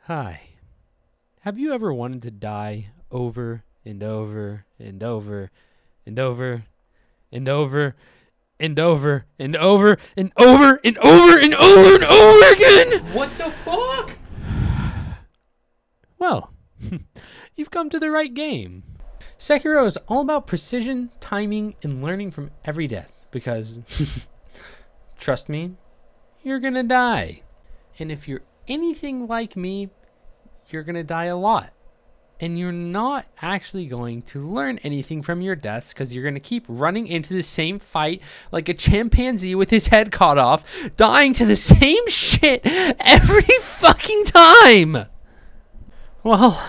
Hi. Have you ever wanted to die over and over and over and over and over and over and over and over and over and over and over again? What the fuck? Well, you've come to the right game. Sekiro is all about precision, timing, and learning from every death because, trust me, you're gonna die. And if you're anything like me, you're gonna die a lot. And you're not actually going to learn anything from your deaths because you're gonna keep running into the same fight like a chimpanzee with his head cut off, dying to the same shit every fucking time. Well,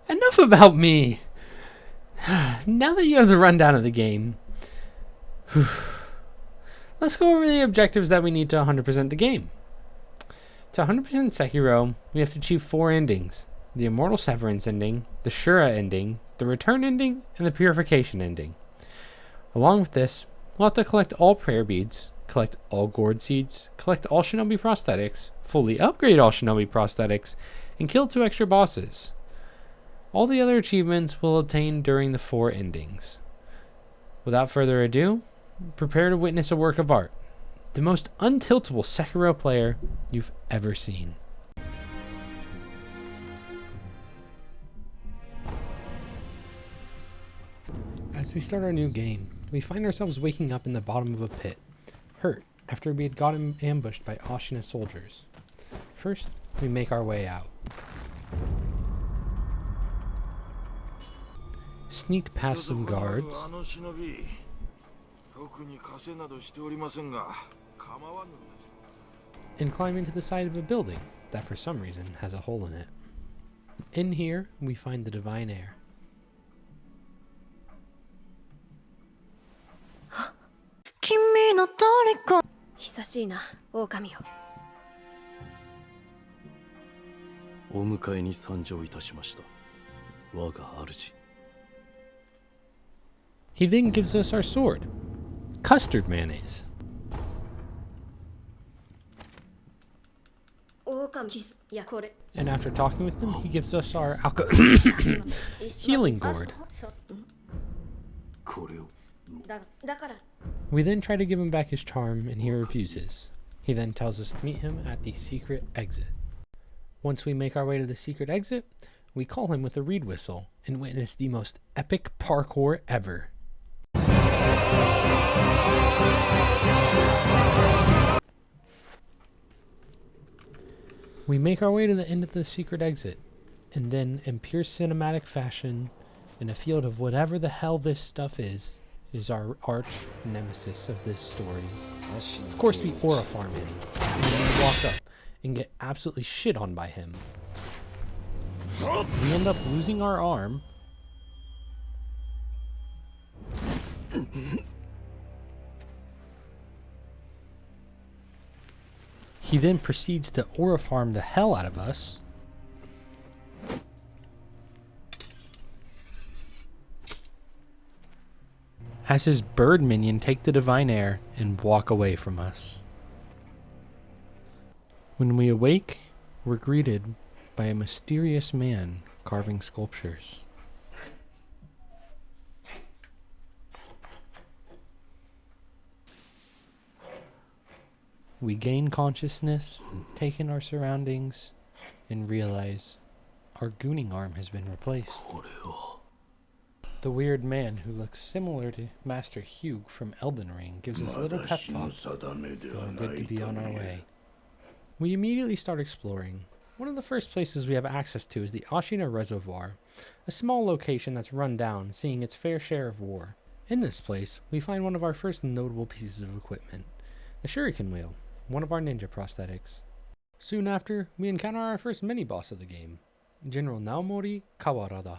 enough about me. Now that you have the rundown of the game, let's go over the objectives that we need to 100% the game. To 100% Sekiro, we have to achieve 4 endings: the Immortal Severance ending, the Shura ending, the Return ending, and the Purification ending. Along with this, we'll have to collect all prayer beads, collect all gourd seeds, collect all shinobi prosthetics, fully upgrade all shinobi prosthetics, and kill 2 extra bosses. All the other achievements we'll obtain during the 4 endings. Without further ado, prepare to witness a work of art. The most untiltable Sekiro player you've ever seen. As we start our new game, we find ourselves waking up in the bottom of a pit, hurt after we had gotten ambushed by Ashina soldiers. First, we make our way out. Sneak past some guards, and climb into the side of a building that for some reason has a hole in it. In here, we find the divine heir. He then gives us our sword, custard mayonnaise. And after talking with him, he gives us our healing gourd. We then try to give him back his charm, and he refuses. He then tells us to meet him at the secret exit. Once we make our way to the secret exit, we call him with a reed whistle and witness the most epic parkour ever. We make our way to the end of the secret exit, and then, in pure cinematic fashion, in a field of whatever the hell this stuff is our arch nemesis of this story. Of course, we aura farm him, and then we walk up and get absolutely shit on by him. We end up losing our arm. He then proceeds to aura farm the hell out of us. Has his bird minion take the divine heir and walk away from us. When we awake, we're greeted by a mysterious man carving sculptures. We gain consciousness, take in our surroundings, and realize our gooning arm has been replaced. The weird man who looks similar to Master Hugh from Elden Ring gives us a little pep talk, feeling good to be on our way. We immediately start exploring. One of the first places we have access to is the Ashina Reservoir, a small location that's run down, seeing its fair share of war. In this place, we find one of our first notable pieces of equipment, the Shuriken Wheel, one of our ninja prosthetics. Soon after, we encounter our first mini-boss of the game, General Naomori Kawarada.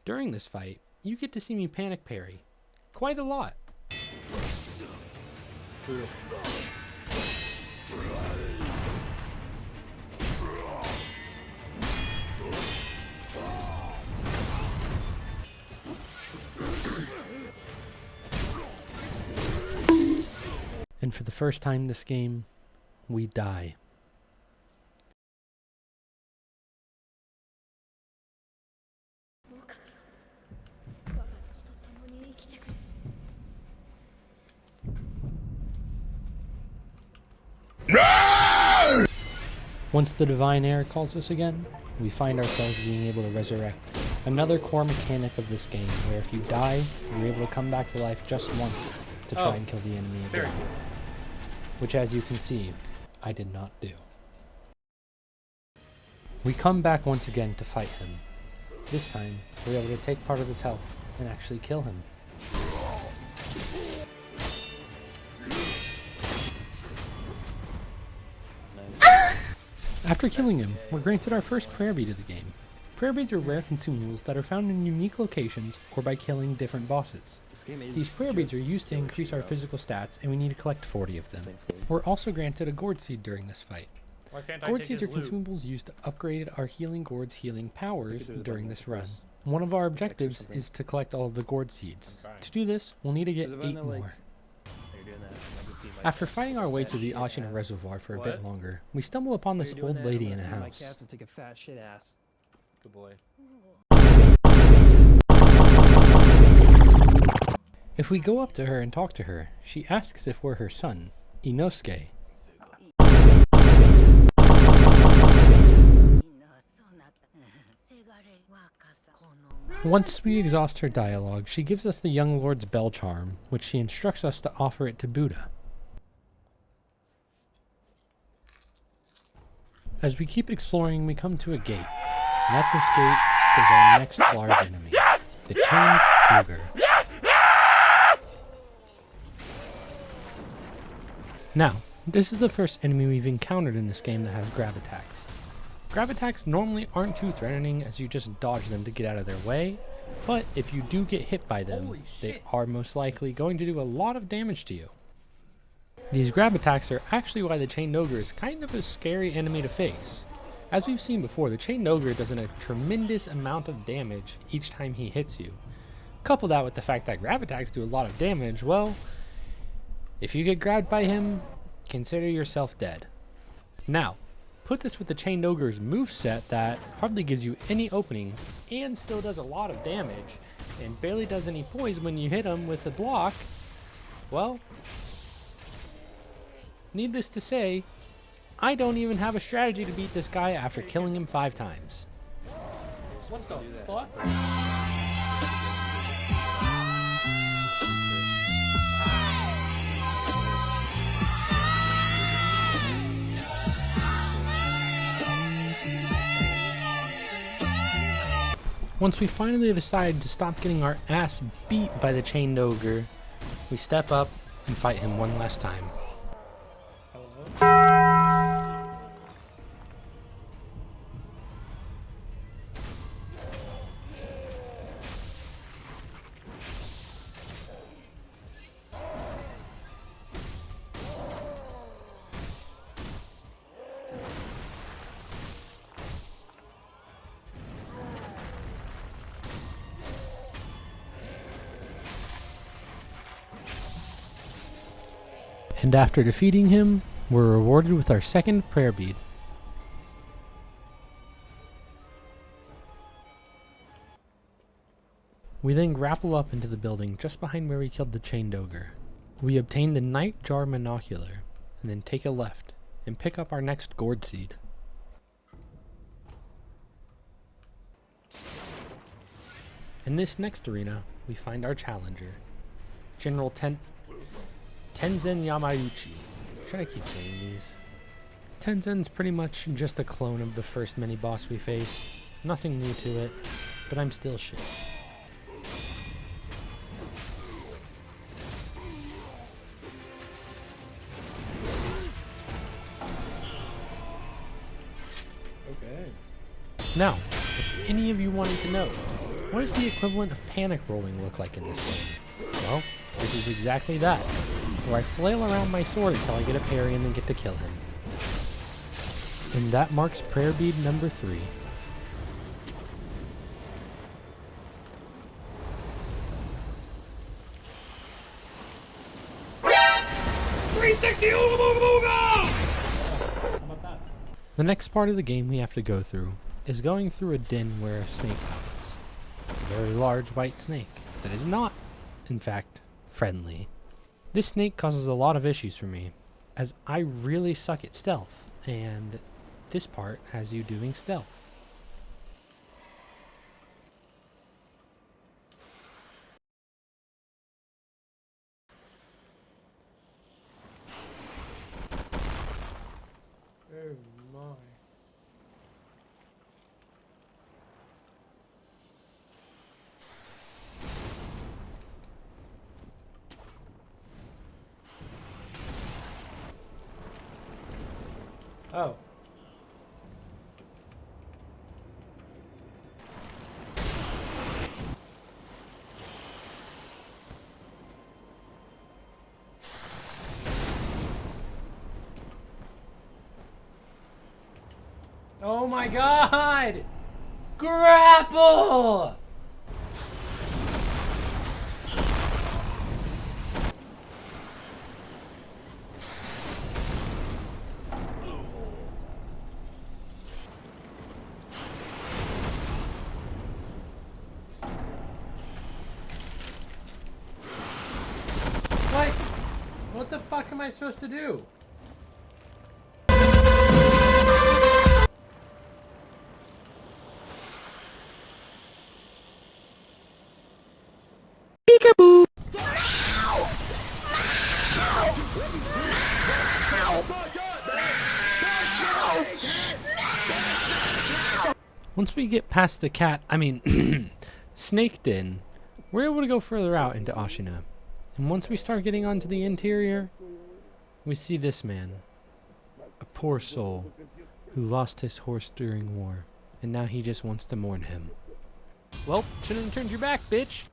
During this fight, you get to see me panic parry quite a lot. And for the first time this game, we die. Once the divine air calls us again, we find ourselves being able to resurrect. Another core mechanic of this game, where if you die, you're able to come back to life just once to try and kill the enemy again. Which, as you can see, I did not do. We come back once again to fight him. This time, we're able to take part of his health and actually kill him. After killing him, we're granted our first prayer bead of the game. Prayer beads are rare consumables that are found in unique locations or by killing different bosses. These prayer beads are used to increase our physical stats, and we need to collect 40 of them. We're also granted a gourd seed during this fight. Gourd seeds are consumables used to upgrade our healing gourd's healing powers during this run. One of our objectives is to collect all of the gourd seeds. To do this, we'll need to get 8 more. After fighting our way to the Ashina Reservoir for a bit longer, we stumble upon this old lady in a house. Good boy. If we go up to her and talk to her, she asks if we're her son, Inosuke. Once we exhaust her dialogue, she gives us the young lord's bell charm, which she instructs us to offer it to Buddha. As we keep exploring, we come to a gate, and at this gate is our next large enemy, the chained ogre. Now, this is the first enemy we've encountered in this game that has grab attacks. Grab attacks normally aren't too threatening, as you just dodge them to get out of their way, but if you do get hit by them, they are most likely going to do a lot of damage to you. These grab attacks are actually why the chained ogre is kind of a scary enemy to face. As we've seen before, the chained ogre does a tremendous amount of damage each time he hits you. Couple that with the fact that grab attacks do a lot of damage, well, if you get grabbed by him, consider yourself dead. Now, put this with the chained ogre's moveset that hardly gives you any openings and still does a lot of damage and barely does any poise when you hit him with a block. Well, needless to say, I don't even have a strategy to beat this guy after killing him 5 times. What the fuck? Once we finally decide to stop getting our ass beat by the chained ogre, we step up and fight him one last time. And after defeating him, we're rewarded with our second prayer bead. We then grapple up into the building just behind where we killed the chained ogre. We obtain the night jar monocular, and then take a left and pick up our next gourd seed. In this next arena, we find our challenger, General Tenzen Yamayuchi. Should I keep saying these? Tenzen's pretty much just a clone of the first mini-boss we faced. Nothing new to it, but I'm still shit. Okay. Now, if any of you wanted to know, what does the equivalent of panic rolling look like in this game? Well, this is exactly that, where I flail around my sword until I get a parry and then get to kill him. And that marks prayer bead number 3. The next part of the game we have to go through is going through a den where a snake hides. A very large white snake that is not, in fact, friendly. This snake causes a lot of issues for me, as I really suck at stealth, and this part has you doing stealth. Oh my. Oh. Oh my god! Grapple! What? What the fuck am I supposed to do? Once we get past the snake den, we're able to go further out into Ashina. And once we start getting onto the interior, we see this man, a poor soul who lost his horse during war, and now he just wants to mourn him. Well, shouldn't have turned your back, bitch.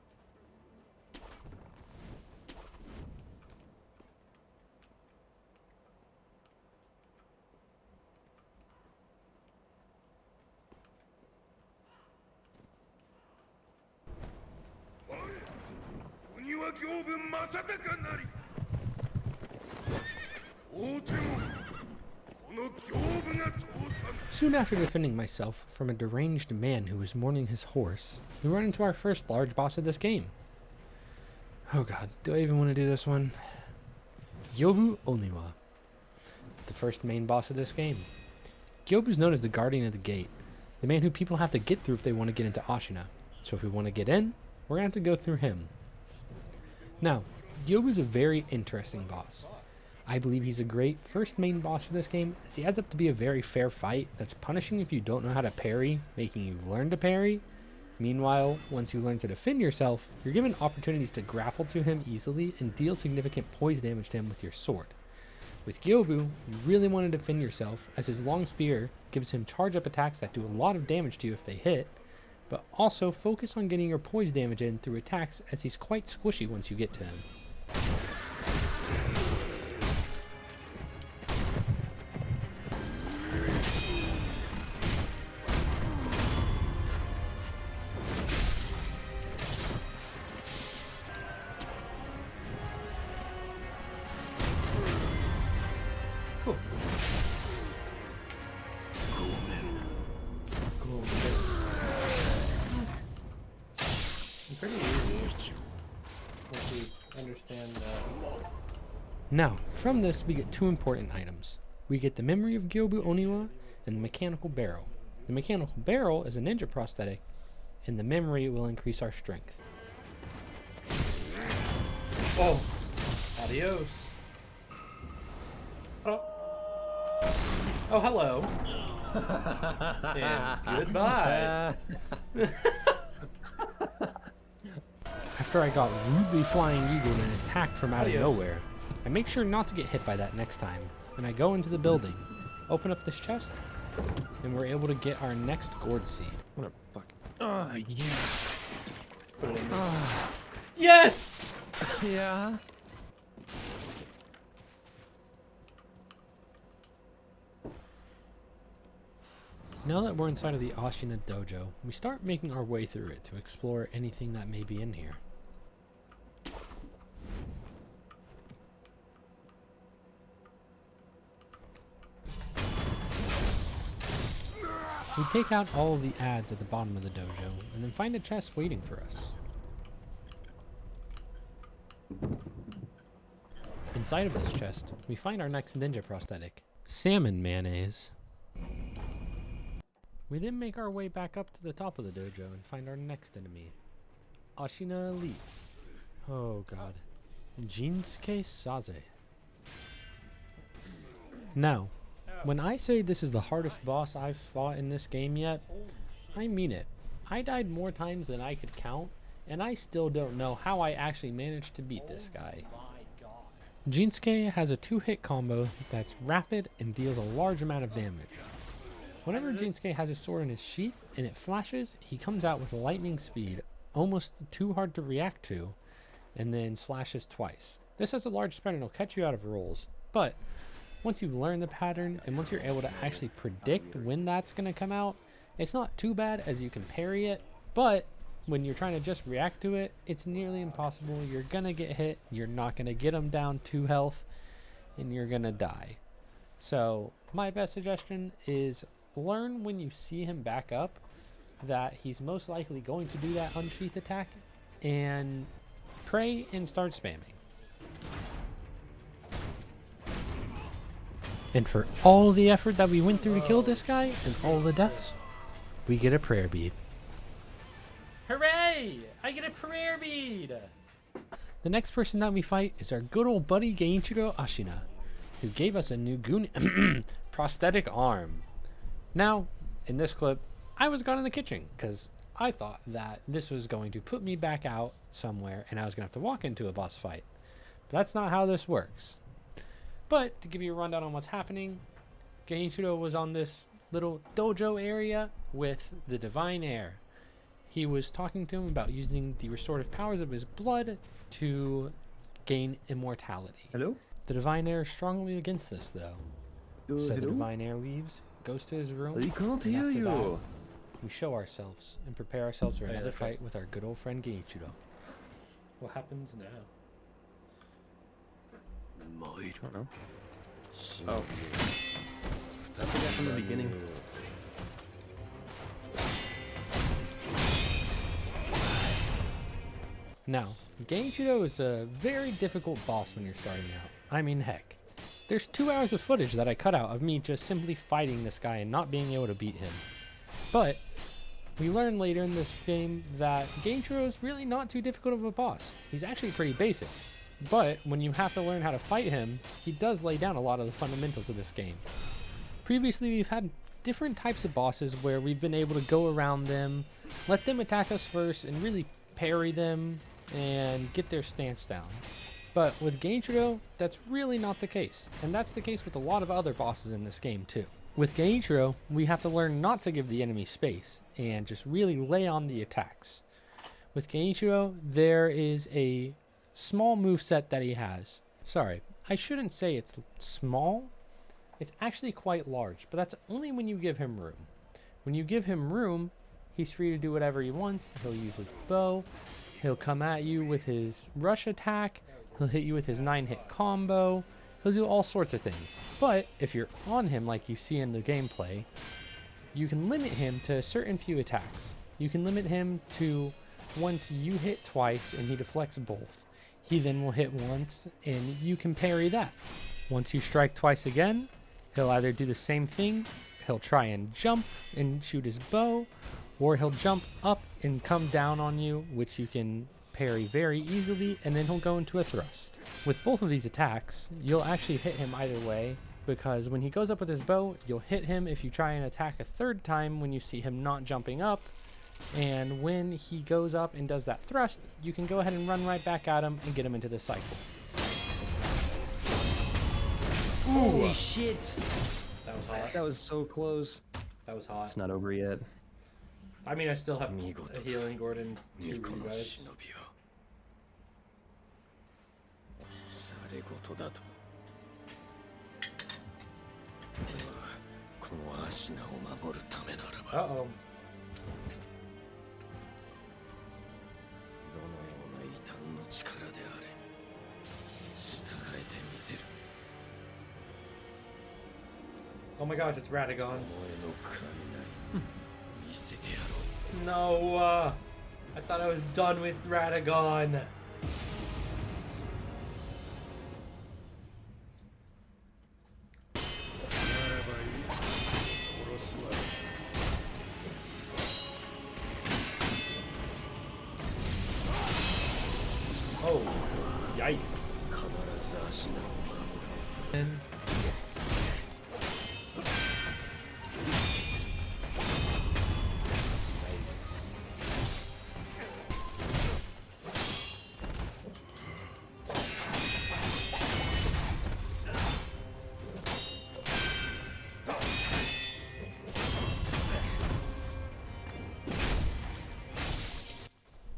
Soon after defending myself from a deranged man who was mourning his horse, we run into our first large boss of this game. Oh god, do I even want to do this one? Gyobu Oniwa, the first main boss of this game. Gyobu's known as the Guardian of the Gate, the man who people have to get through if they want to get into Ashina. So if we want to get in, we're going to have to go through him. Now, Gyobu's a very interesting boss. I believe he's a great first main boss for this game, as he adds up to be a very fair fight that's punishing if you don't know how to parry, making you learn to parry. Meanwhile, once you learn to defend yourself, you're given opportunities to grapple to him easily and deal significant poise damage to him with your sword. With Gyobu, you really want to defend yourself, as his long spear gives him charge-up attacks that do a lot of damage to you if they hit, but also focus on getting your poise damage in through attacks, as he's quite squishy once you get to him. Cool. Pretty easy once you understand that. Now, from this we get two important items. We get the memory of Gyobu Oniwa and the mechanical barrel. The mechanical barrel is a ninja prosthetic, and the memory will increase our strength. Oh, adios. Oh, hello. And goodbye. After I got rudely flying eagled and attacked from out of Adios. nowhere, I make sure not to get hit by that next time, and I go into the building, open up this chest, and we're able to get our next gourd seed. What a fuck. Oh, yeah. Put it in there. Ah, Yes! Yeah. now that we're inside of the Ashina dojo, we start making our way through it to explore anything that may be in here. We take out all of the ads at the bottom of the dojo, and then find a chest waiting for us. Inside of this chest, we find our next ninja prosthetic, salmon mayonnaise. We then make our way back up to the top of the dojo and find our next enemy, Ashina Elite. Oh god. Jinsuke Saze. Now, when I say this is the hardest boss I've fought in this game yet, I mean it. I died more times than I could count, and I still don't know how I actually managed to beat this guy. Jinsuke has a 2-hit combo that's rapid and deals a large amount of damage. Whenever Jinsuke has his sword in his sheath and it flashes, he comes out with lightning speed, almost too hard to react to, and then slashes twice. This has a large spread and it'll catch you out of rolls, but once you learn the pattern and once you're able to actually predict when that's going to come out, it's not too bad as you can parry it, but when you're trying to just react to it, it's nearly impossible. You're going to get hit, you're not going to get them down to health, and you're going to die. So my best suggestion is learn when you see him back up that he's most likely going to do that unsheath attack, and pray and start spamming. And for all the effort that we went through to kill this guy and all the deaths, we get a prayer bead. Hooray! I get a prayer bead! The next person that we fight is our good old buddy Geiichiro Ashina, who gave us a new prosthetic arm. Now, in this clip, I was gone in the kitchen because I thought that this was going to put me back out somewhere and I was going to have to walk into a boss fight. But that's not how this works. But to give you a rundown on what's happening, Geiichiro was on this little dojo area with the Divine Heir. He was talking to him about using the restorative powers of his blood to gain immortality. Hello? The Divine Heir is strongly against this, though. So the hello? Divine Heir leaves, goes to his room. I can't and hear after you. that, we show ourselves and prepare ourselves for Oh, yeah, another that's right. fight with our good old friend Geiichiro. What happens now? I don't know. Oh. That's the guy from the beginning. Now, Geiichiro is a very difficult boss when you're starting out. I mean, heck. There's 2 hours of footage that I cut out of me just simply fighting this guy and not being able to beat him. But we learn later in this game that Geiichiro is really not too difficult of a boss. He's actually pretty basic. But when you have to learn how to fight him, he does lay down a lot of the fundamentals of this game. Previously, we've had different types of bosses where we've been able to go around them, let them attack us first, and really parry them and get their stance down. But with Geiichiro, that's really not the case. And that's the case with a lot of other bosses in this game too. With Geiichiro, we have to learn not to give the enemy space and just really lay on the attacks. With Geiichiro, there is a small moveset that he has. Sorry, I shouldn't say it's small. It's actually quite large, but that's only when you give him room. When you give him room, he's free to do whatever he wants. He'll use his bow. He'll come at you with his rush attack. He'll hit you with his 9-hit combo. He'll do all sorts of things. But if you're on him like you see in the gameplay, you can limit him to a certain few attacks. You can limit him to once you hit twice and he deflects both. He then will hit once and you can parry that. Once you strike twice again, he'll either do the same thing, he'll try and jump and shoot his bow, or he'll jump up and come down on you, which you can parry very easily, and then he'll go into a thrust. With both of these attacks, you'll actually hit him either way, because when he goes up with his bow, you'll hit him if you try and attack a third time when you see him not jumping up, and when he goes up and does that thrust, you can go ahead and run right back at him and get him into the cycle. Holy shit! That was hot. That was so close. That was hot. It's not over yet. I mean, I still have a healing Gordon to you guys. され事だとこのアシナを守るためならば Uh-oh. どのような異端の力であれ従えてみせる Oh my gosh, it's Radagon. お前の雷見せてやろう No, I thought I was done with Radagon. Yikes. And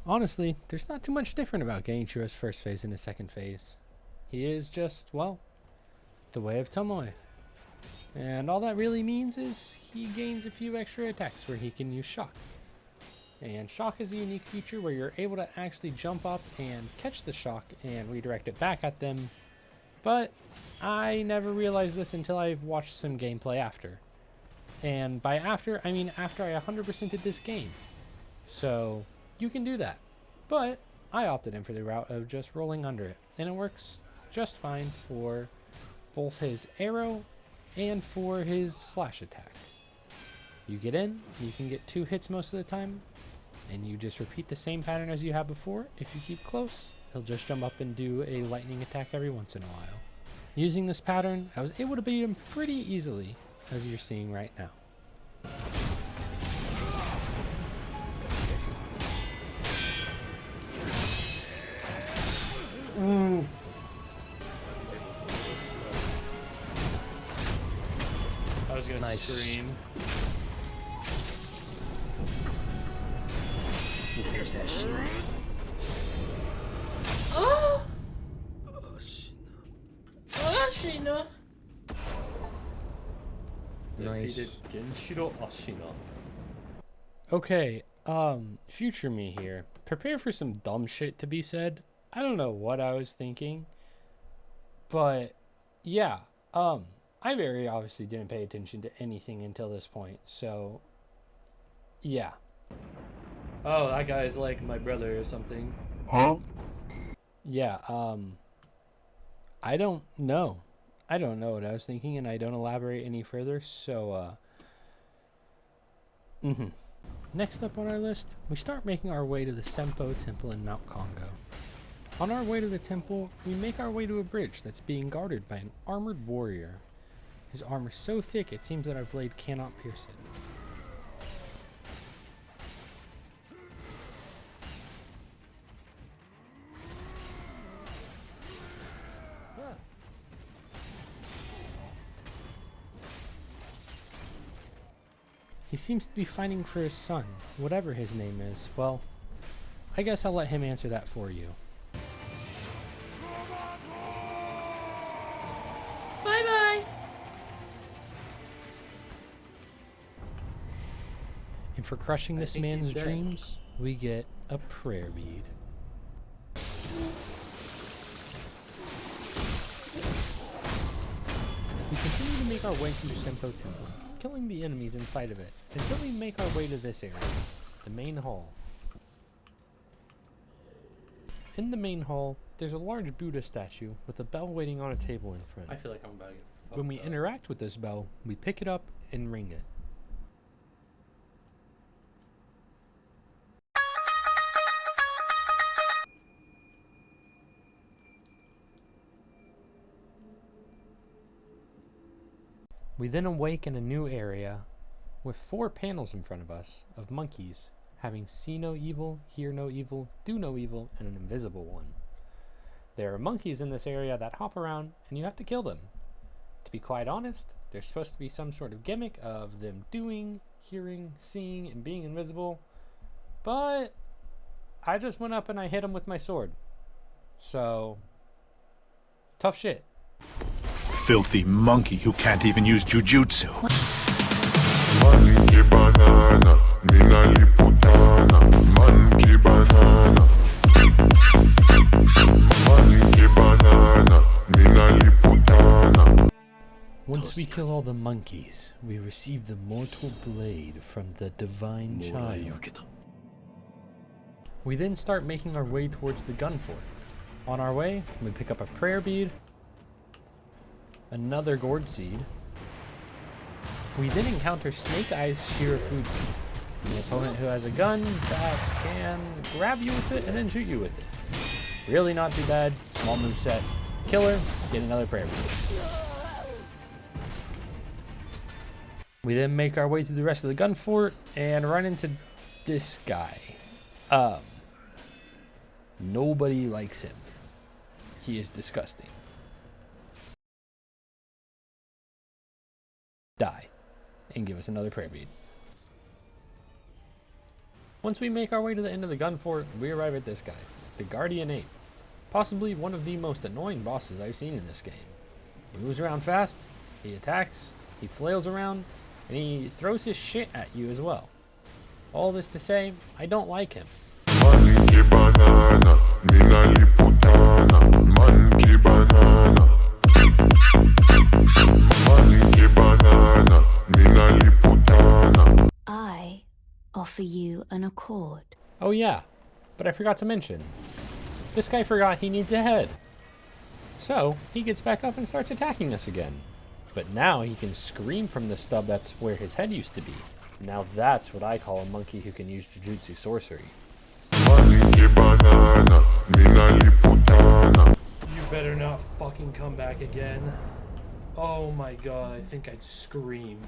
Honestly, there's not too much different about Genichiro's first phase and his second phase. He is just, well, the way of Tomoe. And all that really means is he gains a few extra attacks where he can use Shock. And Shock is a unique feature where you're able to actually jump up and catch the Shock and redirect it back at them. But I never realized this until I watched some gameplay after. And by after, I mean after I 100%ed this game. So you can do that. But I opted in for the route of just rolling under it. And it works just fine for both his arrow and for his slash attack. You get in, you can get 2 hits most of the time, and you just repeat the same pattern as you have before. If you keep close, he'll just jump up and do a lightning attack every once in a while. Using this pattern, I was able to beat him pretty easily, as you're seeing right now. ooh. I was gonna scream. You finish that shit. Oh! Ashina. Nice. Defeated Genshiro Ashina. Okay, future me here. Prepare for some dumb shit to be said. I don't know what I was thinking, but yeah, I very obviously didn't pay attention to anything until this point, so yeah. Oh, that guy's like my brother or something. Huh? Yeah, I don't know. I don't know what I was thinking, and I don't elaborate any further, so, Next up on our list, we start making our way to the Senpo Temple in Mount Congo. On our way to the temple, we make our way to a bridge that's being guarded by an armored warrior. His armor is so thick it seems that our blade cannot pierce it. He seems to be fighting for his son, whatever his name is. Well, I guess I'll let him answer that for you. Bye-bye. And for crushing this think man's he's dead. dreams, we get a prayer bead. We continue to make our way through Senpo Temple, killing the enemies inside of it, until we make our way to this area, the main hall. In the main hall, there's a large Buddha statue with a bell waiting on a table in front. I feel like I'm about to get fucked When we up. interact with this bell, we pick it up and ring it. We then awake in a new area with 4 panels in front of us of monkeys having see no evil, hear no evil, do no evil, and an invisible one. There are monkeys in this area that hop around and you have to kill them. To be quite honest, there's supposed to be some sort of gimmick of them doing, hearing, seeing, and being invisible, but I just went up and I hit them with my sword. So, tough shit. Filthy monkey who can't even use jujutsu. Monkey banana, mina liputana. Monkey banana. Monkey banana, mina liputana. Once we kill all the monkeys, we receive the mortal blade from the divine child. We then start making our way towards the gun fort. On our way, we pick up a prayer bead, another gourd seed. We then encounter Snake Eyes Shirafuji, an opponent who has a gun that can grab you with it and then shoot you with it. Really not too bad, Small moveset. Killer. Get another prayer bead. We then make our way through the rest of the gun fort and run into this guy. Nobody likes him. He is disgusting. Die. And give us another prayer bead. Once we make our way to the end of the gun fort, we arrive at this guy, the Guardian Ape. Possibly one of the most annoying bosses I've seen in this game. He moves around fast, he attacks, he flails around, and he throws his shit at you as well. All this to say, I don't like him. Monkey banana, mina liputana. Monkey banana. Monkey banana, mina liputana. I offer you an accord. Oh yeah, but I forgot to mention. This guy forgot he needs a head. So, he gets back up and starts attacking us again. But now he can scream from the stub that's where his head used to be. Now that's what I call a monkey who can use Jujutsu sorcery. Monkey banana, mina liputana. You better not fucking come back again. Oh my god, I think I'd scream.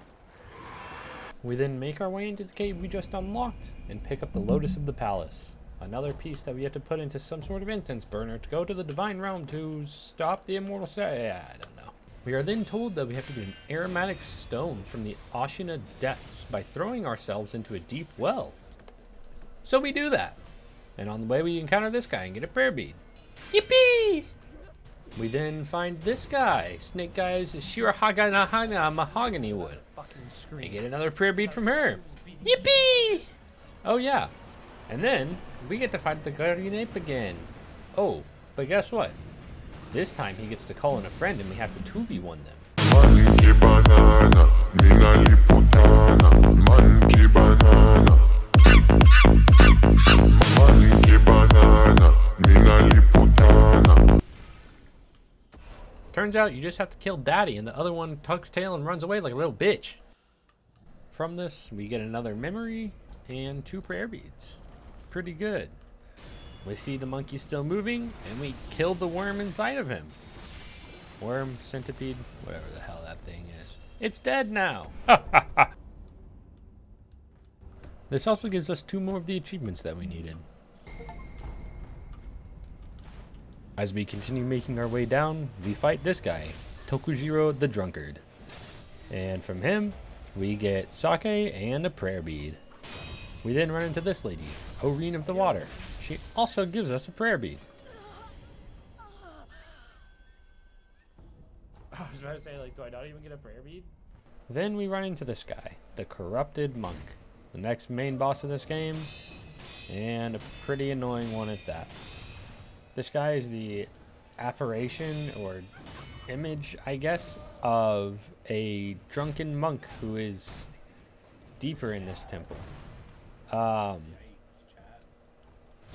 We then make our way into the cave we just unlocked and pick up the Lotus of the Palace. Another piece that we have to put into some sort of incense burner to go to the Divine Realm to stop the immortal I don't know. We are then told that we have to get an aromatic stone from the Ashina depths by throwing ourselves into a deep well. So we do that. And on the way we encounter this guy and get a prayer bead. Yippee! We then find this guy. Snake Guy's Shirahaganahaga mahogany wood. Fucking And scream. get another prayer bead from her. Yippee! Oh yeah. And then we get to fight the Guardian Ape again. Oh, but guess what? This time he gets to call in a friend and we have to 2v1 them. Monkey banana, mina liputana. Monkey banana. Monkey banana, mina liputana. Turns out you just have to kill Daddy and the other one tucks tail and runs away like a little bitch. From this, we get another memory and 2 prayer beads. Pretty good. We see the monkey still moving and we kill the worm inside of him. Worm, centipede, whatever the hell that thing is. It's dead now. This also gives us 2 more of the achievements that we needed. As we continue making our way down, we fight this guy, Tokujiro the Drunkard. And from him, we get sake and a prayer bead. We then run into this lady, Oreen of the Water. She also gives us a prayer bead. I was about to say, like, do I not even get a prayer bead? Then we run into this guy, the Corrupted Monk, the next main boss of this game, and a pretty annoying one at that. This guy is the apparition or image, I guess, of a drunken monk who is deeper in this temple. I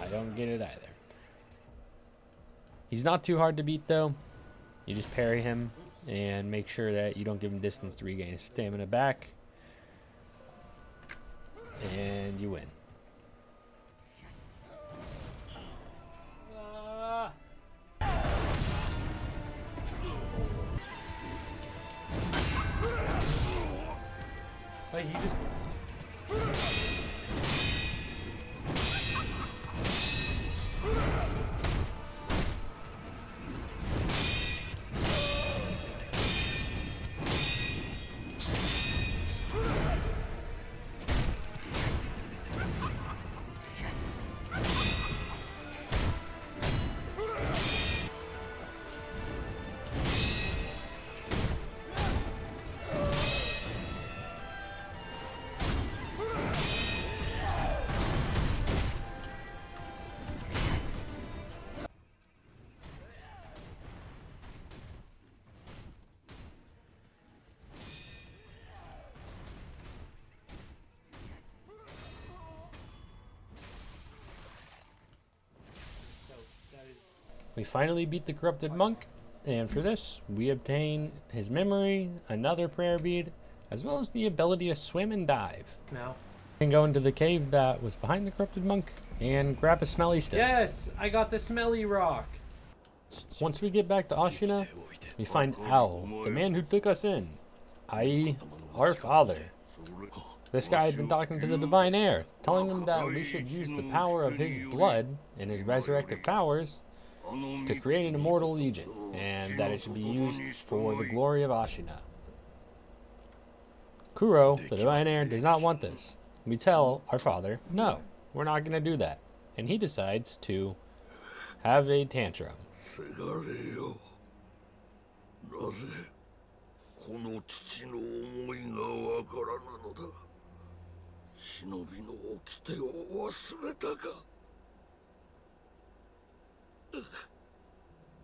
don't get it either. He's not too hard to beat though. You just parry him and make sure that you don't give him distance to regain his stamina back. And you win. Like, he just... We finally beat the Corrupted Monk, and for this, we obtain his memory, another prayer bead, as well as the ability to swim and dive. Now. We can go into the cave that was behind the Corrupted Monk and grab a smelly stick. Yes, I got the smelly rock. Once we get back to Ashina, we find Al, the man who took us in, i.e., our father. This guy had been talking to the Divine Heir, telling him that we should use the power of his blood and his resurrective powers to create an immortal legion, and that it should be used for the glory of Ashina. Kuro, the Divine Heir, does not want this. We tell our father, no, we're not going to do that. And he decides to have a tantrum. せがれよ、なぜこの父の思いがわからぬのだ。忍びの掟を忘れたか。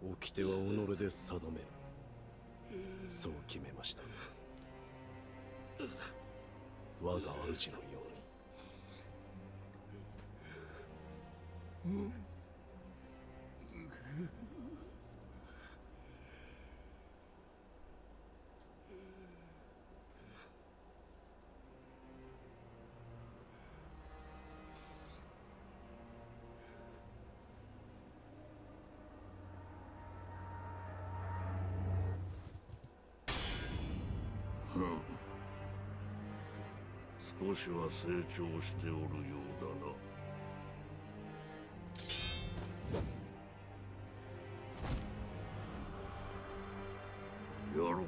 掟は己で定める。そう決めました。我が主のように。少しは成長しておるようだな。やろうか。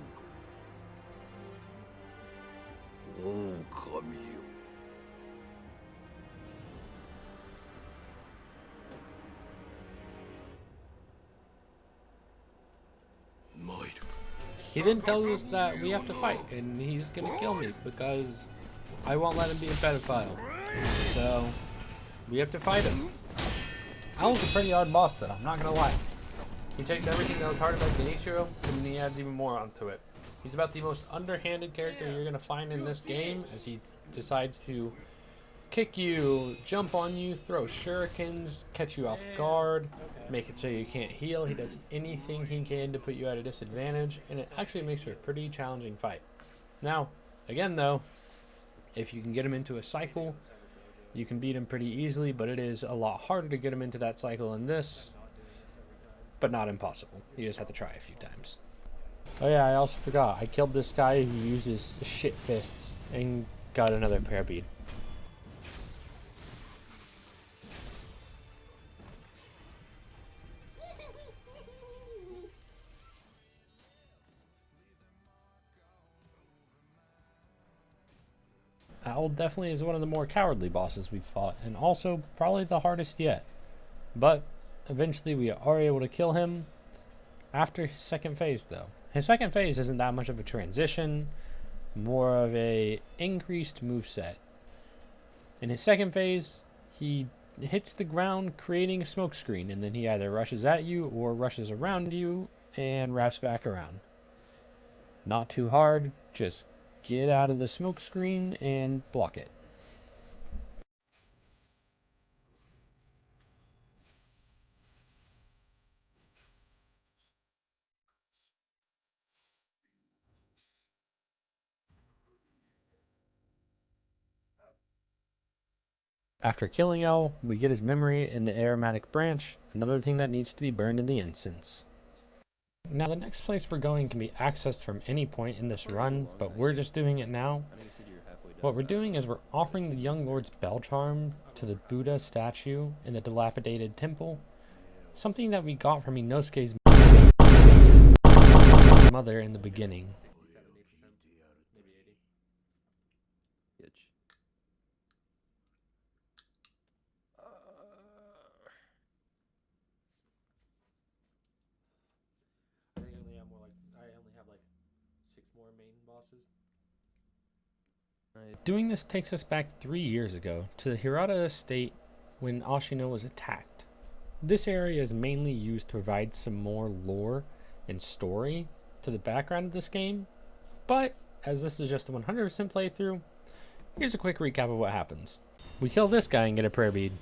狼よ。He then tells us that we have to fight, and he's gonna kill me because I won't let him be a pedophile. So, we have to fight him. Al's a pretty hard boss though, I'm not gonna lie. He takes everything that was hard about Genichiro, and then he adds even more onto it. He's about the most underhanded character you're gonna find in this game, as he decides to kick you, jump on you, throw shurikens, catch you off guard, make it so you can't heal. He does anything he can to put you at a disadvantage, and it actually makes for a pretty challenging fight. Now, again though, if you can get him into a cycle, you can beat him pretty easily, but it is a lot harder to get him into that cycle in this, but not impossible. You just have to try a few times. Oh yeah, I also forgot, I killed this guy who uses shit fists and got another prayer bead. Al definitely is one of the more cowardly bosses we've fought, and also probably the hardest yet. But eventually we are able to kill him after his second phase though. His second phase isn't that much of a transition, more of a increased moveset. In his second phase, he hits the ground creating a smoke screen, and then he either rushes at you or rushes around you and wraps back around. Not too hard, just get out of the smoke screen and block it. After killing El, we get his memory in the aromatic branch, another thing that needs to be burned in the incense. Now the next place we're going can be accessed from any point in this run, but we're just doing it now. What we're doing is we're offering the young lord's bell charm to the Buddha statue in the dilapidated temple, something that we got from Inosuke's mother in the beginning. Doing this takes us back 3 years ago to the Hirata estate when Ashina was attacked. This area is mainly used to provide some more lore and story to the background of this game, but as this is just a 100% playthrough, here's a quick recap of what happens. We kill this guy and get a prayer bead.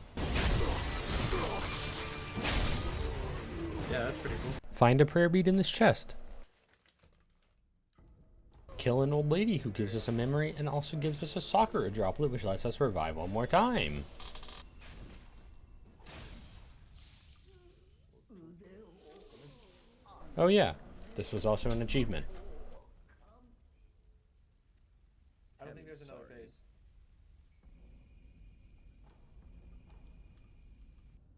Yeah, that's pretty cool. Find a prayer bead in this chest. Kill an old lady who gives us a memory and also gives us a Sakura droplet, which lets us revive one more time. Oh yeah, this was also an achievement. I don't think there's another phase.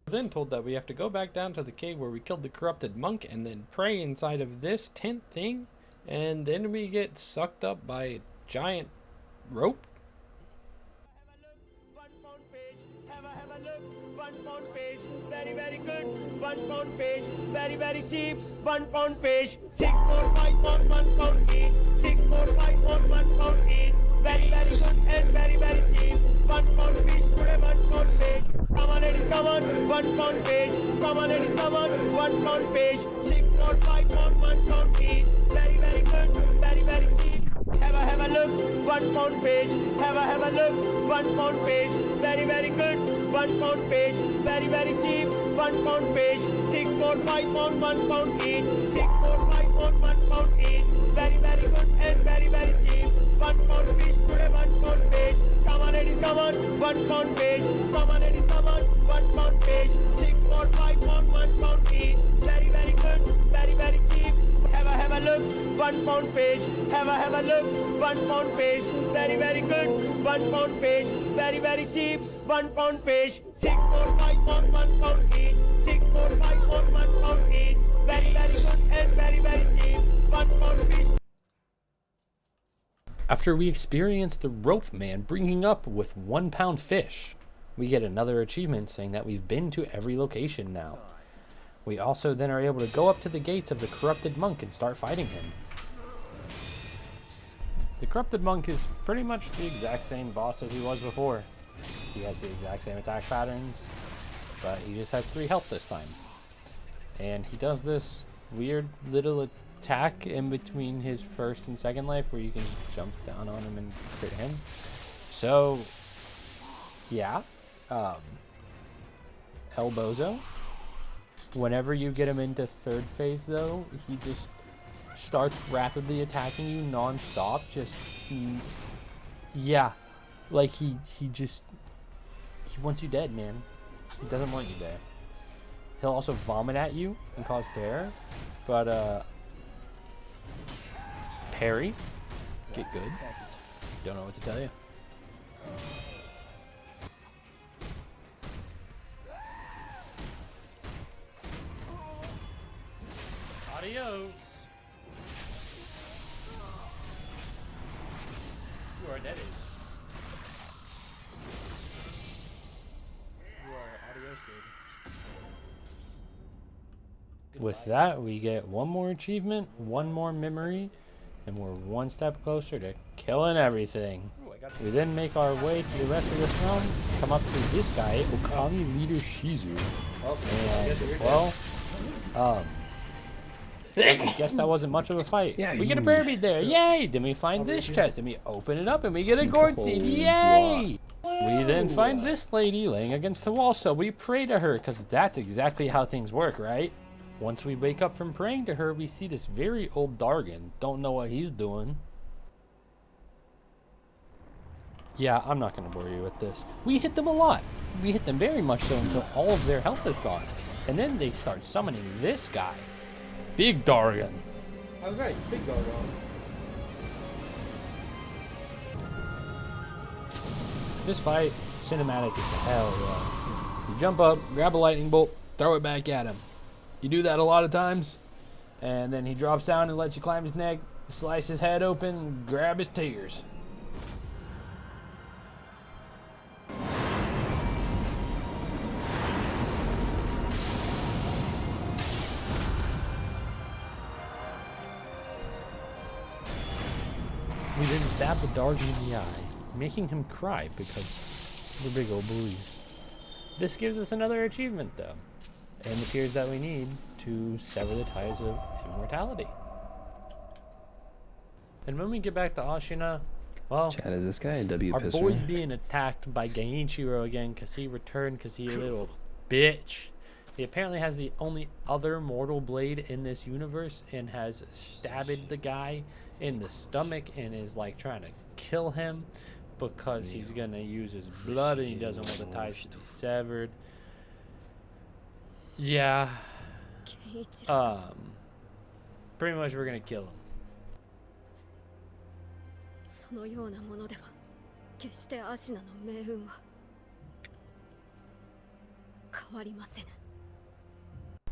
We're then told that we have to go back down to the cave where we killed the corrupted monk and then pray inside of this tent thing, and then we get sucked up by a giant rope. £1 page, very very good. £1 page, very very cheap. £1 page, 6 more 5 on £1 each. 6 more 5 on £1 each. Very very good and very very cheap. £1 fish today, £1 page. Come on ladies, come on. £1 page. Come on ladies, come on. £1 page. 6 more 5 on £1 each. Very very good, very very cheap. Have a look, £1 page. Have a look, £1 page. Very very good, £1 page. Very very cheap, £1 page. 6 more 5 on £1 each. 6 more 5 on £1 each. Very very good and very very cheap. £1 fish today, £1 page. Come on ladies, come on. £1 page. Come on ladies, come on. £1 page. 6 more 5 on £1 each. Very very good, very very cheap. Have a look, £1 page. Have a look, £1 page. Very very good, £1 page. Very very cheap, £1 page. 6 more 5 on £1 each. 6 more 5 on £1 each. Very very good and very very cheap. £1 fish. After we experience the rope man bringing up with £1 fish, we get another achievement saying that we've been to every location now. We also then are able to go up to the gates of the corrupted monk and start fighting him. The corrupted monk is pretty much the exact same boss as he was before. He has the exact same attack patterns, but he just has 3 health this time. And he does this weird little attack in between his first and second life where you can jump down on him and crit him. So, yeah. El Bozo. Whenever you get him into 3rd phase, though, he just starts rapidly attacking you non-stop. Yeah, like he wants you dead, man. He doesn't want you there. He'll also vomit at you and cause terror, but parry, get good. Don't know what to tell you. Adios. You are dead. You are adios. With that, we get one more achievement, one more memory, and we're one step closer to killing everything. We then make our way to the rest of this realm, come up to this guy, Okami Leader Shizu. And, well, I guess that wasn't much of a fight. Yeah, we get a prayer bead there, yay! Then we find this chest, and we open it up, and we get a gourd seed, yay! We then find this lady laying against the wall, so we pray to her, because that's exactly how things work, right? Once we wake up from praying to her, we see this very old Dargan. Don't know what he's doing. Yeah, I'm not going to bore you with this. We hit them a lot. We hit them very much so until all of their health is gone. And then they start summoning this guy. Big Dargan. I was right, big Dargan. This fight, cinematic as hell, yeah. You jump up, grab a lightning bolt, throw it back at him. You do that a lot of times, and then he drops down and lets you climb his neck, slice his head open, grab his tears. We then stab the Dargan in the eye, making him cry because of the big old blues. This gives us another achievement, though, and the tears that we need to sever the ties of immortality. And when we get back to Ashina, well, Chad, is this guy a W our pisser? boy's being attacked by Genichiro again because he returned because he's a little bitch. He apparently has the only other mortal blade in this universe and has stabbed the guy in the stomach and is like trying to kill him because he's gonna use his blood and he doesn't want the ties to be severed. Yeah. Pretty much we're gonna kill him. そのようなものでは決してアシナの命運は変わりません。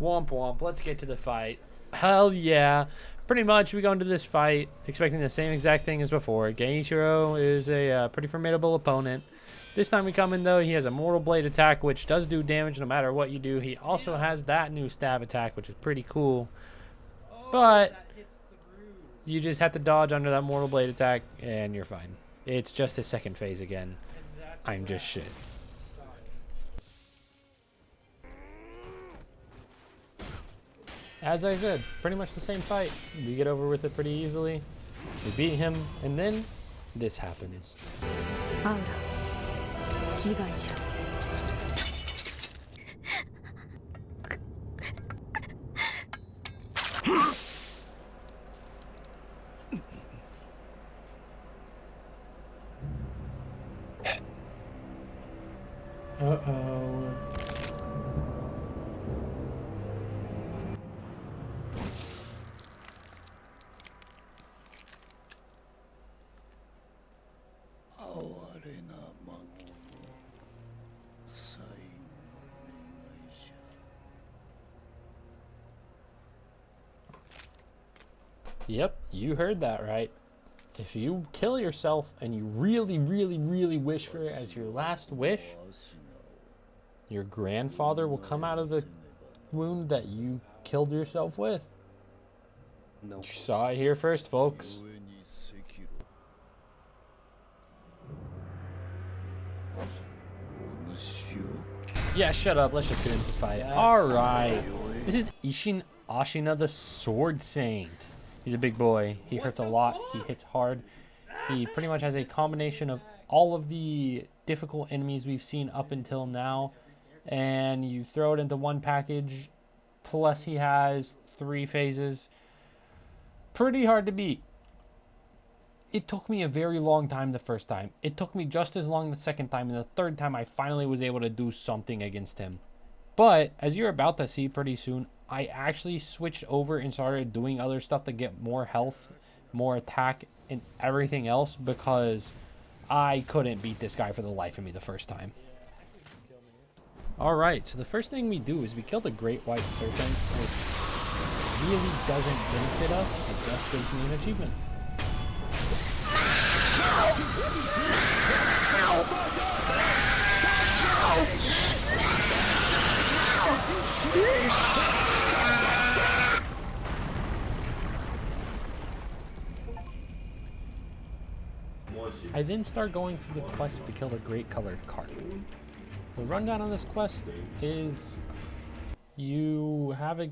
Womp womp, let's get to the fight. Hell yeah. Pretty much we go into this fight expecting the same exact thing as before. Genichiro is a pretty formidable opponent. This time we come in though, he has a Mortal Blade attack which does do damage no matter what you do. He also has that new stab attack which is pretty cool. But you just have to dodge under that Mortal Blade attack and you're fine. It's just his second phase again. I'm just shit. As I said, pretty much the same fight. We get over with it pretty easily. We beat him, and then this happens. アウラ、自害しろ。Uh-oh. Yep, you heard that right. If you kill yourself and you really, really, really wish for it as your last wish, your grandfather will come out of the wound that you killed yourself with. No. You saw it here first, folks. Yeah, shut up. Let's just get into the fight. Alright. This is Ishin Ashina, the Sword Saint. He's a big boy. He hurts a lot. He hits hard. He pretty much has a combination of all of the difficult enemies we've seen up until now. And you throw it into one package. Plus he has 3 phases. Pretty hard to beat. It took me a very long time the first time. It took me just as long the second time. And the third time I finally was able to do something against him. But as you're about to see pretty soon, I actually switched over and started doing other stuff to get more health, more attack, and everything else because I couldn't beat this guy for the life of me the first time. Alright, so the first thing we do is we kill the Great White Serpent, which really doesn't benefit us, it just gives me an achievement. I then start going through the quest to kill the Great Colored Carp. The rundown on this quest is you have a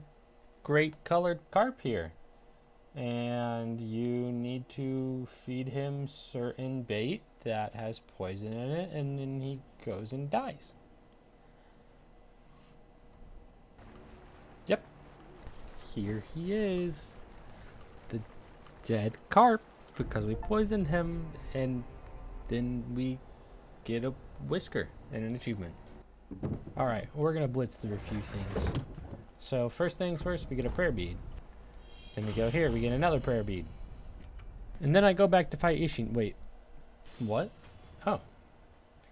Great Colored Carp here. And you need to feed him certain bait that has poison in it, and then he goes and dies. Yep. Here he is. The dead carp, because we poisoned him, and then we get a whisker and an achievement. Alright, we're gonna blitz through a few things. So first things first, we get a prayer bead. Then we go here, we get another prayer bead. And then I go back to fight Ishin. Wait, what? Oh, I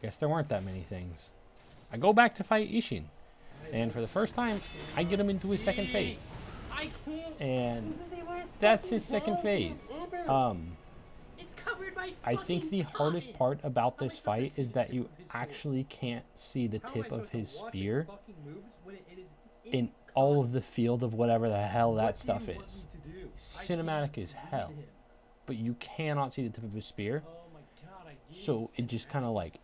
guess there weren't that many things. I go back to fight Ishin. And for the first time, I get him into his second phase. And that's his second phase. I think the hardest part about this fight is that you actually can't see the tip of his spear in all of the field of whatever the hell that stuff is. Cinematic as hell, but you cannot see the tip of his spear, so it just kind of like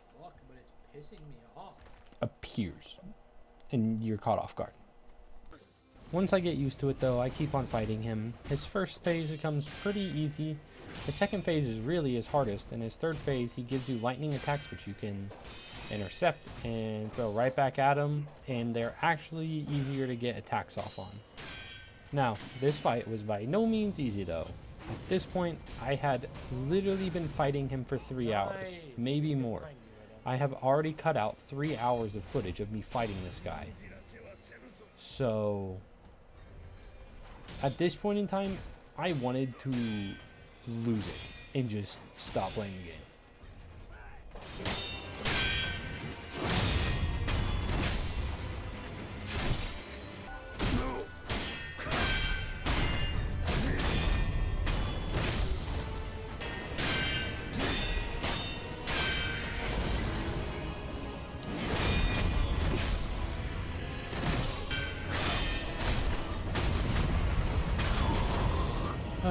appears and you're caught off guard. Once I get used to it though, I keep on fighting him. His first phase becomes pretty easy. His second phase is really his hardest, and his third phase he gives you lightning attacks which you can intercept and throw right back at him, and they're actually easier to get attacks off on. Now, this fight was by no means easy though. At this point, I had literally been fighting him for 3 hours, maybe more. I have already cut out 3 hours of footage of me fighting this guy. So, At this point in time, I wanted to lose it and just stop playing the game.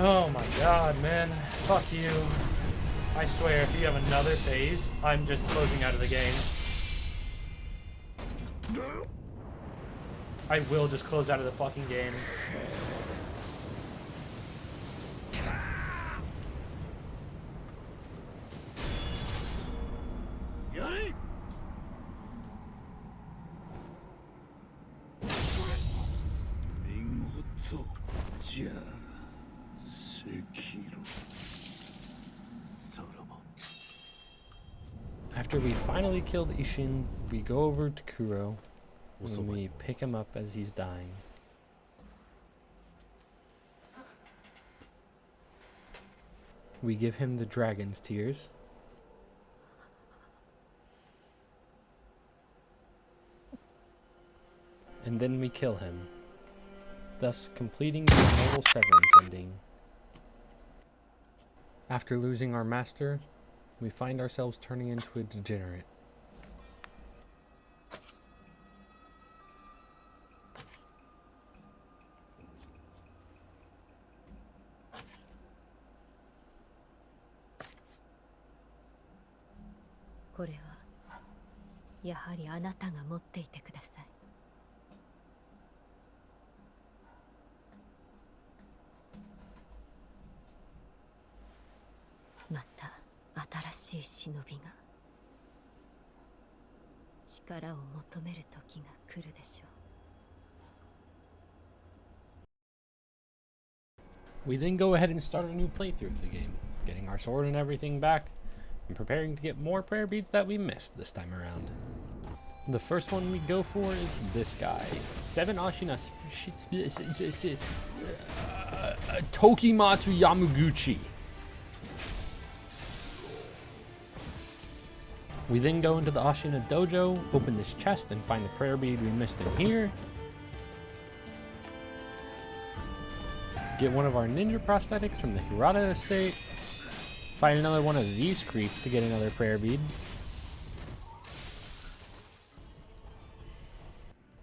Oh my god, man. Fuck you. I swear, if you have another phase, I'm just closing out of the game. I will just close out of the fucking game. After we finally killed Ishin, we go over to Kuro and we pick him up as he's dying. We give him the dragon's tears. And then we kill him, thus completing the Immortal Severance ending. After losing our master, we find ourselves turning into a degenerate. This is やはりあなたが持っていてください。また新しい忍びが力を求める時が来るでしょう。 We then go ahead and start a new playthrough of the game, getting our sword and everything back, and preparing to get more prayer beads that we missed this time around. The first one we go for is this guy, 7 Ashina Tokimatsu Yamaguchi. We then go into the Ashina dojo, open this chest, and find the prayer bead we missed in here. Get one of our ninja prosthetics from the Hirata estate. Fight another one of these creeps to get another prayer bead.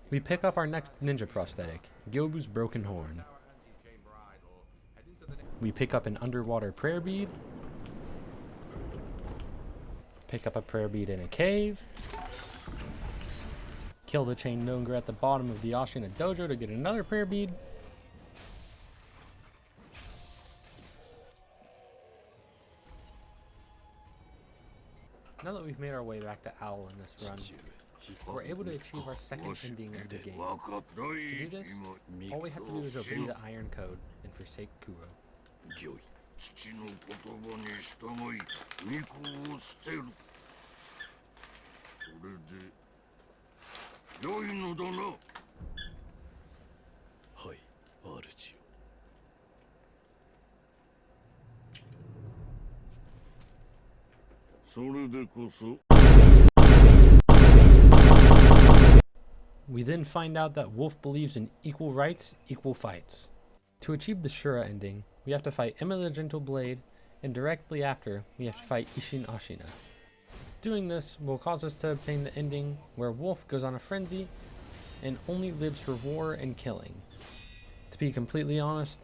We pick up our next ninja prosthetic, Gyobu's broken horn. We pick up an underwater prayer bead. Pick up a prayer bead in a cave. Kill the chain Nonga at the bottom of the Ashina dojo to get another prayer bead. Now that we've made our way back to Owl in this run, we're able to achieve our second ending of the game. To do this, all we have to do is obey the Iron Code and forsake Kuro. 父の言葉に従い巫女を捨てる。これで良いのだな。はい、主よ。それでこそ。 We then find out that Wolf believes in equal rights, equal fights. To achieve the Shura ending, we have to fight Emma the Gentle Blade, and directly after, we have to fight Ishin Ashina. Doing this will cause us to obtain the ending where Wolf goes on a frenzy and only lives for war and killing. To be completely honest,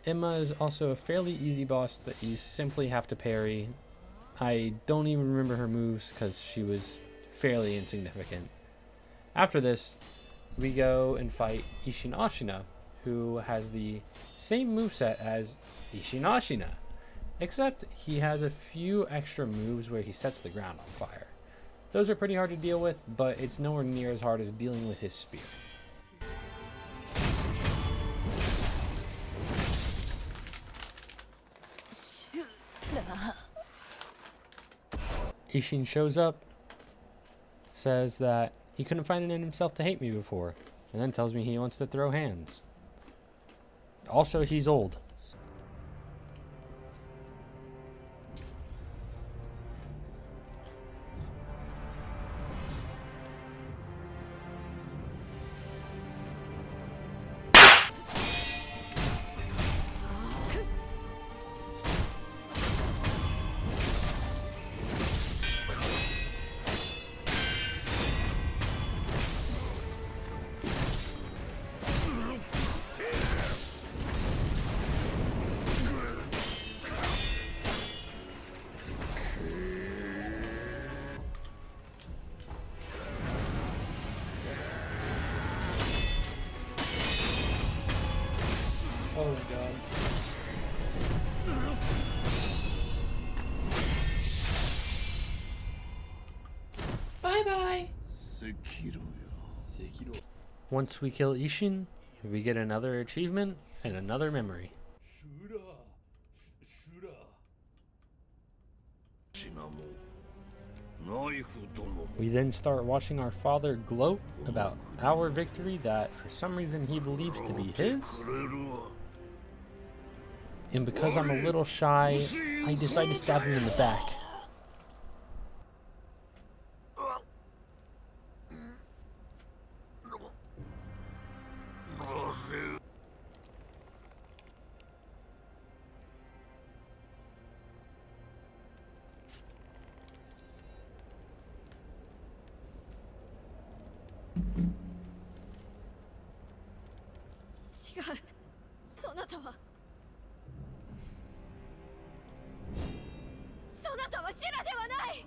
Emma is also a fairly easy boss that you simply have to parry. I don't even remember her moves because she was fairly insignificant. After this, we go and fight Ishin Ashina, who has the same moveset as Ishin Ashina, except he has a few extra moves where he sets the ground on fire. Those are pretty hard to deal with, but it's nowhere near as hard as dealing with his spear. Ishin shows up, says that he couldn't find it in himself to hate me before, and then tells me he wants to throw hands. Also, he's old. Oh my god. Bye bye. Sekiro. Once we kill Ishin, we get another achievement and another memory. ナイフ殿も We then start watching our father gloat about our victory that for some reason he believes to be his. くれるわ And because I'm a little shy, I decide to stab him in the back. Not そなたはシュラではない。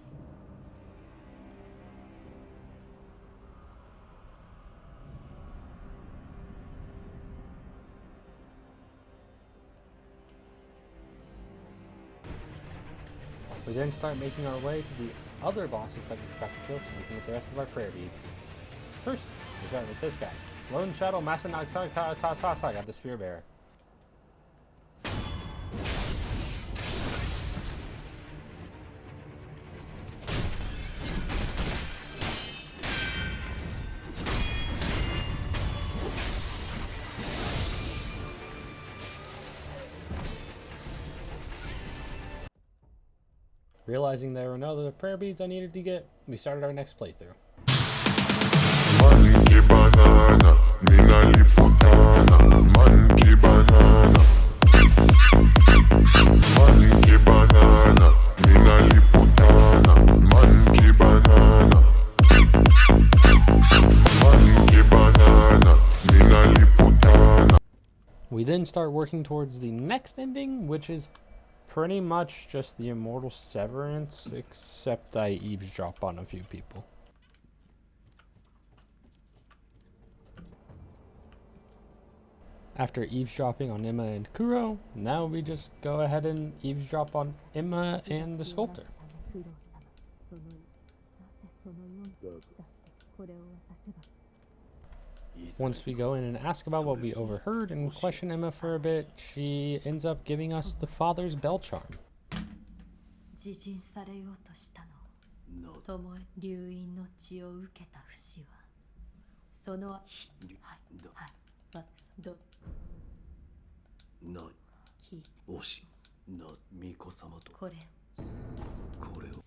We then start making our way to the other bosses that we forgot to kill so we can get the rest of our prayer beads. First, we start with this guy. Lone Shadow Masanag the Spear Bearer. Realizing there were no other prayer beads I needed to get, we started our next playthrough. Monkey banana, mina liputana. Monkey banana. Monkey banana, mina liputana. Monkey banana. Monkey banana, mina liputana. We then start working towards the next ending, which is pretty much just the Immortal Severance, except I eavesdrop on a few people. After eavesdropping on Emma and Kuro, now we just go ahead and eavesdrop on Emma and the Sculptor. Once we go in and ask about what we overheard and question Emma for a bit, she ends up giving us the father's bell charm. 自尽されようとしたの。巴流院の血を受けた節は、その聞いて。おしな巫女様とこれ。これを。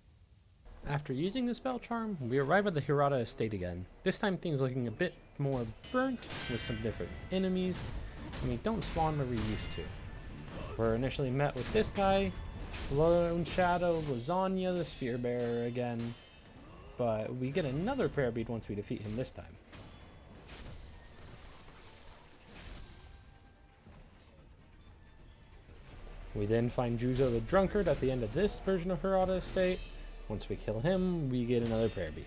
After using the spell charm, we arrive at the Hirata estate again. This time things looking a bit more burnt with some different enemies, and we don't spawn where we used to. We're initially met with this guy, Lone Shadow, Lasagna, the Spear Bearer again, but we get another prayer bead once we defeat him this time. We then find Juzo the Drunkard at the end of this version of Hirata estate. Once we kill him, we get another prayer bead.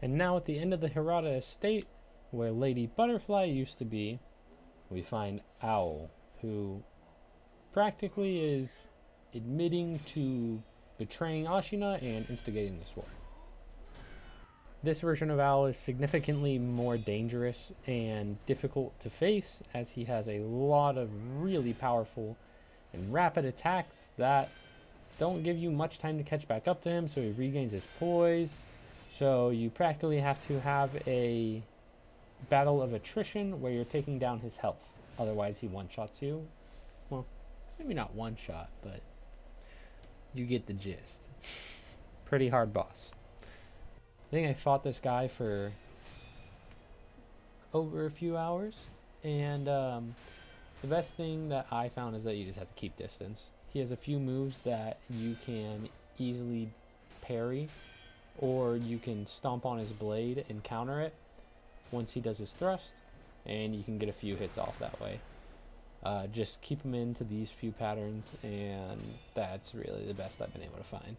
And now at the end of the Hirata estate, where Lady Butterfly used to be, we find Owl, who practically is admitting to betraying Ashina and instigating this war. This version of Owl is significantly more dangerous and difficult to face, as he has a lot of really powerful and rapid attacks that don't give you much time to catch back up to him, so he regains his poise. So you practically have to have a battle of attrition where you're taking down his health. Otherwise, he one-shots you. Well, maybe not one-shot, but you get the gist. Pretty hard boss. I think I fought this guy for over a few hours, and the best thing that I found is that you just have to keep distance. He has a few moves that you can easily parry, or you can stomp on his blade and counter it once he does his thrust, and you can get a few hits off that way. Just keep him into these few patterns, and that's really the best I've been able to find.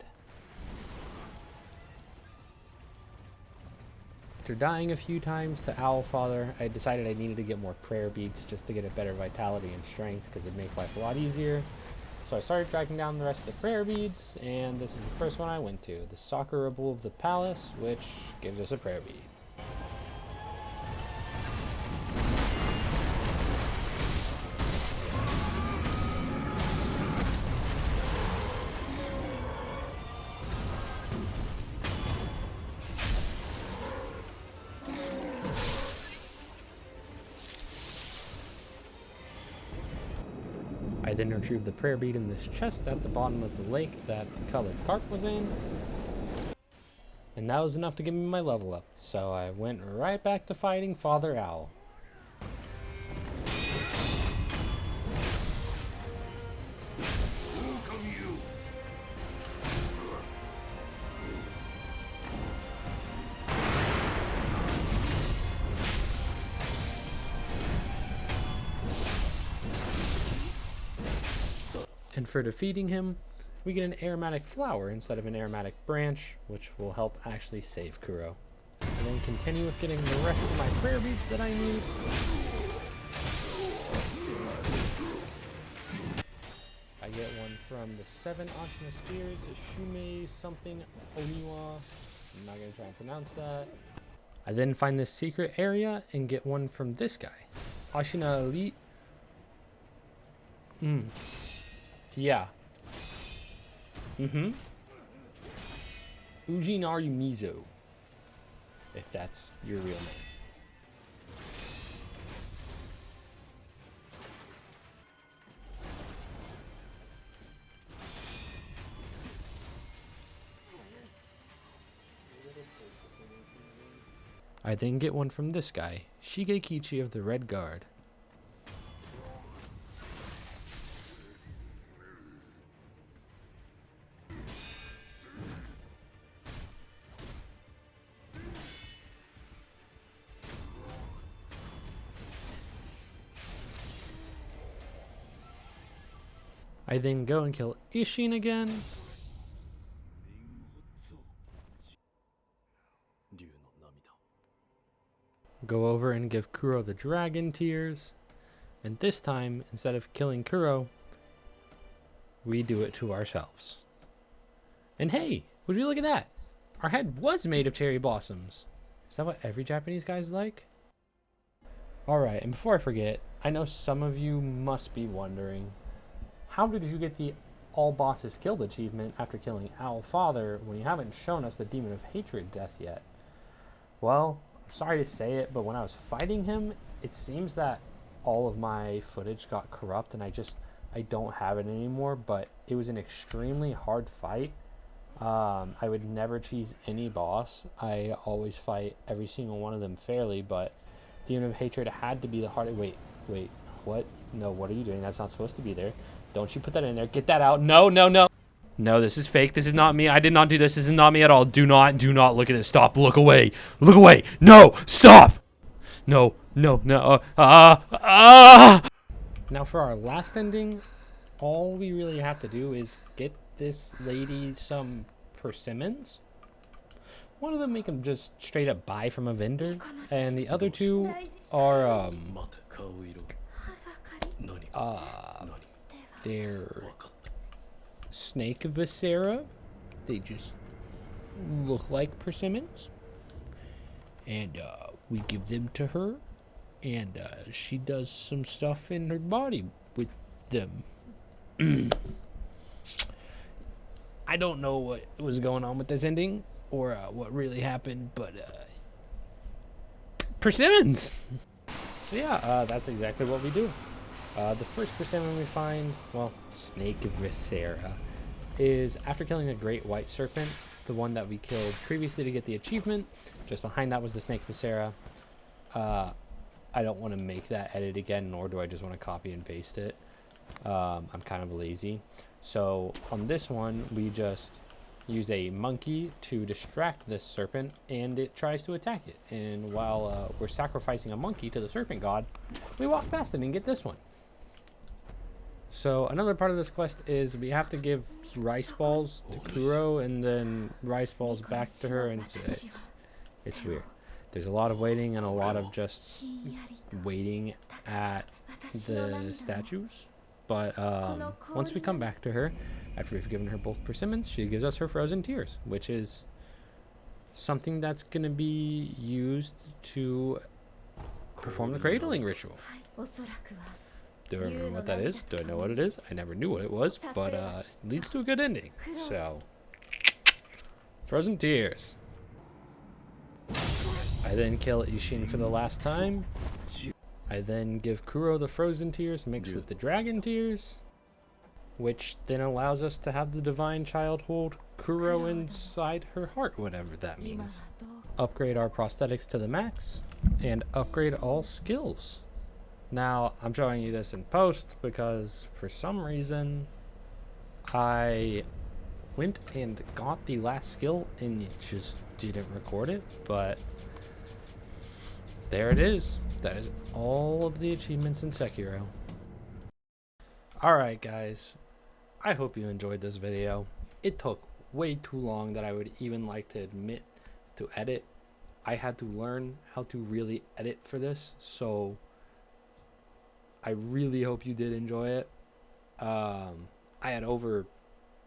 After dying a few times to Owlfather, I decided I needed to get more prayer beads just to get a better vitality and strength, because it'd make life a lot easier. So I started tracking down the rest of the prayer beads, and this is the first one I went to, the Soccerable of the Palace, which gives us a prayer bead. I then retrieved the prayer bead in this chest at the bottom of the lake that the colored carp was in. And that was enough to give me my level up. So I went right back to fighting Father Owl. And for defeating him, we get an aromatic flower instead of an aromatic branch, which will help actually save Kuro. And then continue with getting the rest of my prayer beads that I need. I get one from the 7 Ashina Spears, Shumei something Oniwa. I'm not going to try and pronounce that. I then find this secret area and get one from this guy, Ashina Elite. Yeah. Ujinaru Mizo, if that's your real name. I then get one from this guy, Shigekichi of the Red Guard. I then go and kill Ishin again. Go over and give Kuro the dragon tears. And this time, instead of killing Kuro, we do it to ourselves. And hey, would you look at that? Our head was made of cherry blossoms. Is that what every Japanese guy's like? Alright, and before I forget, I know some of you must be wondering, how did you get the all bosses killed achievement after killing Owlfather when you haven't shown us the Demon of Hatred death yet? Well, I'm sorry to say it, but when I was fighting him, it seems that all of my footage got corrupt and I don't have it anymore, but it was an extremely hard fight. I would never cheese any boss. I always fight every single one of them fairly, but Demon of Hatred had to be the hardest. Wait, what? No, what are you doing? That's not supposed to be there. Don't you put that in there. Get that out. No. No, this is fake. This is not me. I did not do this. This is not me at all. Do not look at this. Stop. Look away. Look away. No, stop. No. Now for our last ending, all we really have to do is get this lady some persimmons. One of them we can just straight up buy from a vendor, and the other two are they're snake viscera. They just look like persimmons, and we give them to her, and she does some stuff in her body with them. I don't know what was going on with this ending or what really happened, but persimmons. So yeah, that's exactly what we do. The first persimmon we find, well, Snake Viscera, is after killing a great white serpent, the one that we killed previously to get the achievement. Just behind that was the Snake Viscera. I don't want to make that edit again, nor do I just want to copy and paste it. I'm kind of lazy. So on this one, we just use a monkey to distract this serpent, and it tries to attack it. And while we're sacrificing a monkey to the serpent god, we walk past it and get this one. So another part of this quest is we have to give rice balls to Kuro and then rice balls back to her, and it's weird. There's a lot of waiting and a lot of just waiting at the statues. But once we come back to her, after we've given her both persimmons, she gives us her frozen tears, which is something that's going to be used to perform the cradling ritual. Do I remember what that is? Do I know what it is? I never knew what it was, but it leads to a good ending. So, frozen tears. I then kill Ishin for the last time. I then give Kuro the frozen tears mixed with the dragon tears, which then allows us to have the divine child hold Kuro inside her heart, whatever that means. Upgrade our prosthetics to the max, and upgrade all skills. Now, I'm showing you this in post because for some reason I went and got the last skill and it just didn't record it, but there it is. That is all of the achievements in Sekiro. Alright guys, I hope you enjoyed this video. It took way too long that I would even like to admit to edit. I had to learn how to really edit for this, so I really hope you did enjoy it. I had over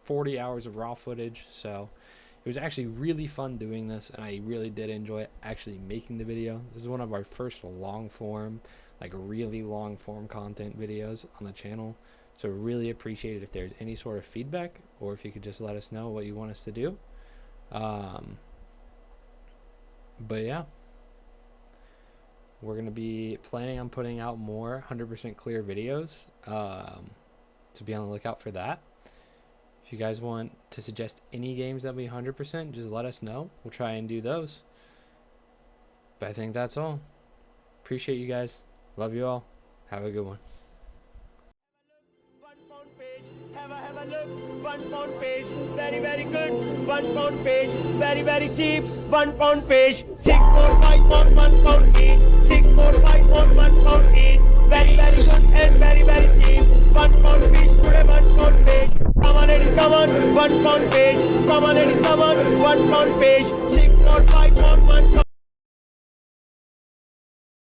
40 hours of raw footage, so it was actually really fun doing this, and I really did enjoy actually making the video. This is one of our first long form, like really long form content videos on the channel, so really appreciate it if there's any sort of feedback, or if you could just let us know what you want us to do. But yeah, we're going to be planning on putting out more 100% clear videos, so be on the lookout for that. If you guys want to suggest any games that be 100%, just let us know. We'll try and do those. But I think that's all. Appreciate you guys. Love you all. Have a good one. Have a look, £1 page, very very good. £1 page, very very cheap. £1 page, 6, 4, 5 on £1 each. 6, 4, 5 on £1 each. Very very good and very very cheap. £1 page, today £1 page. Come on ladies, come on, £1 page. Come on ladies, come on, £1 page.